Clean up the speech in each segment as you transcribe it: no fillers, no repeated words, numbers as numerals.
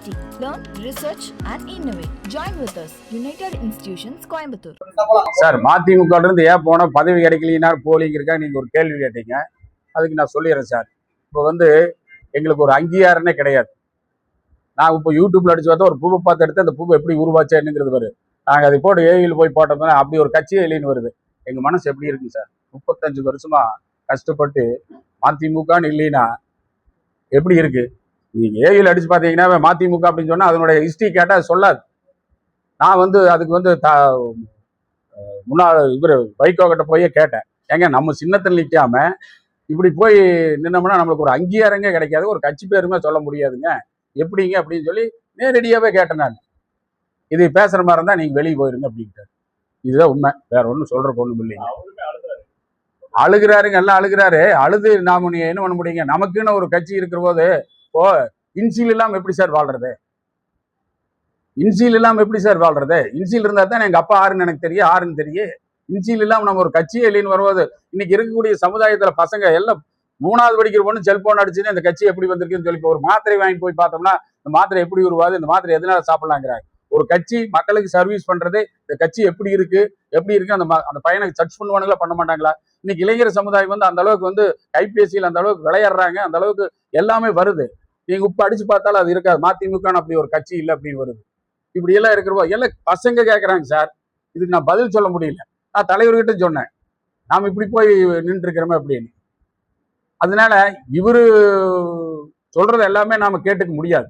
UIT. Learn, research and innovate. Join with us. United Institutions, Coimbatore. Sir மதிமுக இருந்து ஏன் போனா பதவி கிடைக்கலனா போலிங்கிறக்கா நீங்க ஒரு கேள்வி கேட்டீங்க. அதுக்கு நான் சொல்லிடுறேன் சார். இப்போ எங்களுக்கு ஒரு அங்கீகாரமே கிடையாது. நான் இப்போ யூடியூப்ல அடிச்சு பார்த்தா ஒரு பூவை பார்த்து எடுத்து அந்த பூவை எப்படி உருவாச்சேன்னுங்கிறது வருது. நாங்கள் அதை போட்டு ஏஐயில் போய் போட்டோம்னா அப்படி ஒரு கட்சியே இல்லைன்னு வருது. எங்கள் மனசு எப்படி இருக்குங்க சார்? 35 வருஷமா கஷ்டப்பட்டு மதிமுகன்னு இல்லைன்னா எப்படி இருக்கு? நீங்க ஏஐயில் அடிச்சு பார்த்தீங்கன்னா மதிமுக அப்படின்னு சொன்னா அதனுடைய ஹிஸ்டரி கேட்டால் சொல்லாது. நான் அதுக்கு முன்னாள் இவர் வைகோ கிட்ட போய் கேட்டேன், ஏங்க நம்ம சின்னத்தில் நிற்காம இப்படி போய் நின்னோம்னா நம்மளுக்கு ஒரு அங்கீகாரங்க கிடைக்காது, ஒரு கட்சி பேருமே சொல்ல முடியாதுங்க, எப்படிங்க அப்படின்னு சொல்லி நேரடியாகவே கேட்டேன். நான் இது பேசுற மாதிரி இருந்தா நீங்க வெளியே போயிருங்க அப்படின்ட்டு. இதுதான் உண்மை, வேற ஒன்றும் சொல்றதுக்கு ஒன்றும் இல்லைங்க. அழுகிறாருங்க, எல்லாம் அழுகிறாரு. அழுது நாம நீ என்ன பண்ண முடியுங்க? நமக்குன்னு ஒரு கட்சி இருக்கிற போது இப்போ இன்சில் இல்லாமல் எப்படி சார் வாழ்றது? இன்சில் இல்லாமல் எப்படி சார் வாழ்றது? இன்சில் இருந்தா தான் எங்க அப்பா ஆறுன்னு எனக்கு தெரியும், ஆறுன்னு தெரியும். இன்சில் இல்லாமல் நம்ம ஒரு கட்சியே இல்லைன்னு வரும்போது இன்னைக்கு இருக்கக்கூடிய சமுதாயத்துல பசங்க எல்லாம் 3வது படிக்கிற பொண்ணு செல்போன் அடிச்சுன்னு இந்த கட்சி எப்படி வந்திருக்குன்னு சொல்லி ஒரு மாத்திரை வாங்கி போய் பார்த்தோம்னா இந்த மாத்திரை எப்படி உருவாது, இந்த மாத்திரை எதனால சாப்பிடலாங்கிறாங்க. ஒரு கட்சி மக்களுக்கு சர்வீஸ் பண்றது, இந்த கட்சி எப்படி இருக்கு அந்த பையனை சர்ச் பண்ணுவானுங்களா, பண்ண மாட்டாங்களா? இன்னைக்கு இளைஞர் சமுதாயம் அந்த அளவுக்கு கைபேசியில் அந்த அளவுக்கு விளையாடுறாங்க, அந்த அளவுக்கு எல்லாமே வருது. நீங்க இப்ப அடிச்சு பார்த்தாலும் அது இருக்காது. மதிமுக அப்படி ஒரு கட்சி இல்லை அப்படின்னு வருது. இப்படி எல்லாம் இருக்கிறப்போ எல்லாம் பசங்க கேட்கறாங்க சார். இதுக்கு நான் பதில் சொல்ல முடியல. நான் தலைவர்கிட்ட சொன்னேன், நாம இப்படி போய் நின்று இருக்கிறோமே அப்படின்னு. அதனால இவரு சொல்றது எல்லாமே நாம கேட்டுக்க முடியாது.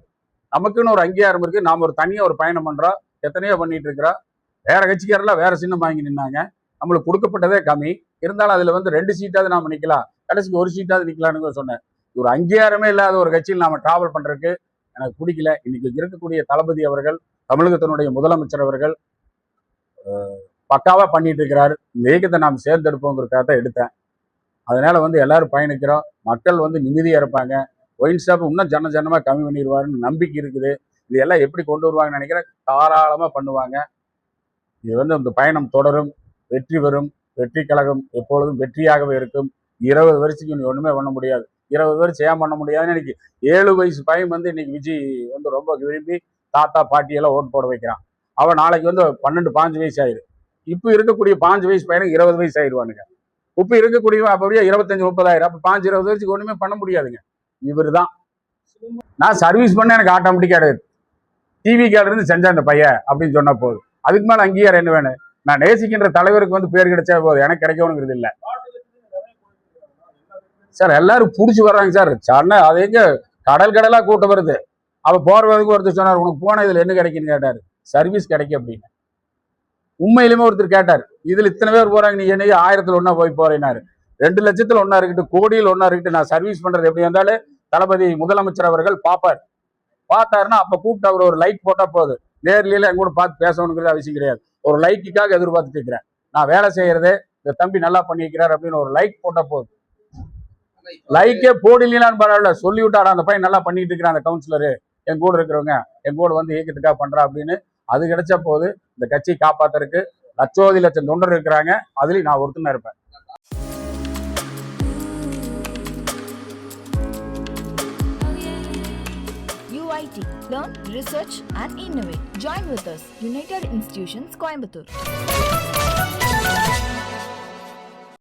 நமக்குன்னு ஒரு அங்கீகாரம் இருக்கு. நாம ஒரு தனியா ஒரு பயணம் பண்றோம், எத்தனையோ பண்ணிட்டு இருக்கிறோம். வேற கட்சிக்காரெல்லாம் வேற சின்னம் வாங்கி நின்னாங்க, நம்மளுக்கு கொடுக்கப்பட்டதே கம்மி. இருந்தாலும் அதுல 2 சீட்டாவது நாம நிக்கலாம், கடைசிக்கு ஒரு சீட்டாவது நிக்கலாம்னு சொன்னேன். ஒரு அங்கீகாரமே இல்லாத ஒரு கட்சியில் நாம டிராவல் பண்றதுக்கு எனக்கு பிடிக்கல. இன்னைக்கு இருக்கக்கூடிய தளபதி அவர்கள், தமிழகத்தினுடைய முதலமைச்சர் அவர்கள் பக்காவா பண்ணிட்டு இருக்கிறாரு. இந்த இயக்கத்தை நாம் சேர்ந்தெடுப்போங்கிறதுக்காக தான் எடுத்தேன். அதனால எல்லாரும் பயணிக்கிறோம். மக்கள் நிம்மதியா இருப்பாங்க. ஒயின் ஷாப் இன்னும் ஜனமா கம்மி பண்ணிடுவாருன்னு நம்பிக்கை இருக்குது. இது எல்லாம் எப்படி கொண்டு வருவாங்கன்னு நினைக்கிறேன். தாராளமா பண்ணுவாங்க. இது இந்த பயணம் தொடரும், வெற்றி பெறும். வெற்றி கழகம் எப்பொழுதும் வெற்றியாகவே இருக்கும். 20 வருஷத்துக்கு நீ ஒண்ணுமே பண்ண முடியாது. 20 வருஷம் ஏன் பண்ண முடியாதுன்னு இன்னைக்கு 7 வயசு பையன் இன்னைக்கு விஜய் ரொம்ப விரும்பி தாத்தா பாட்டியெல்லாம் ஓட்டு போட வைக்கிறான். அவன் நாளைக்கு 12 15 வயசு ஆயிரு. இப்ப இருக்கக்கூடிய 5 வயசு பையனுக்கு 20 வயசு ஆயிடுவானுங்க. இப்ப இருக்கக்கூடிய அப்படியே 25 30 ஆயிரம். அப்ப 5 20 வருஷத்துக்கு ஒண்ணுமே பண்ண முடியாதுங்க. இவரு தான் நான் சர்வீஸ் பண்ண எனக்கு ஆட்டோமேட்டிக்கா கிடையாது. டிவி கேல இருந்து செஞ்சா இந்த பையன் அப்படின்னு சொன்னா போதும். அதுக்கு மேல அங்கீகாரம் என்ன வேணும்? நான் நேசிக்கின்ற தலைவருக்கு பேர் கிடைச்சா போதும், எனக்கு கிடைக்கணுங்கிறது இல்லை சார். எல்லாரும் புடிச்சு வர்றாங்க சார். சொன்ன அது எங்க கடலா கூட்டம் வருது. அவ போறதுக்கு ஒருத்தர் சொன்னார், உனக்கு போன இதுல என்ன கிடைக்குன்னு கேட்டாரு. சர்வீஸ் கிடைக்கும் அப்படின்னு. உண்மையிலுமே ஒருத்தர் கேட்டார், இதுல இத்தனை பேர் போறாங்க, நீ என்ன 1000ல் 1 போய் போறேன்னாரு. 2 லட்சத்துல 1 இருக்கட்டும், கோடியில் 1 இருக்கட்டும், நான் சர்வீஸ் பண்றது எப்படி இருந்தாலும் தளபதி முதலமைச்சர் அவர்கள் பார்ப்பார். பார்த்தாருன்னா அப்ப கூப்பிட்டு அவர் ஒரு லைக் போட்டா போதும். நேர்ல என் கூட பார்த்து பேசணுங்கிறது அவசியம் கிடையாது. ஒரு லைக்குக்காக எதிர்பார்த்துட்டு இருக்கிறேன். நான் வேலை செய்யறது இந்த தம்பி நல்லா பண்ணிக்கிறார் அப்படின்னு ஒரு லைக் போட்டா போதும். லைக்கே போடலான்னு பரவாயில்ல, சொல்லி விட்டாடா அந்த பையன் நல்லா பண்ணிட்டு இருக்கிறான், அந்த கவுன்சிலரு என் கூட இருக்கிறவங்க என் கூட இயக்கத்துக்காக பண்றா அப்படின்னு. அது கிடைச்சா போது இந்த கட்சியை காப்பாத்துறதுக்கு லட்சம் தொண்டர் இருக்கிறாங்க. அதுலயும் நான் ஒருத்தனா இருப்பேன். UIT. Learn, research and innovate. Join with us. United Institutions, Coimbatore.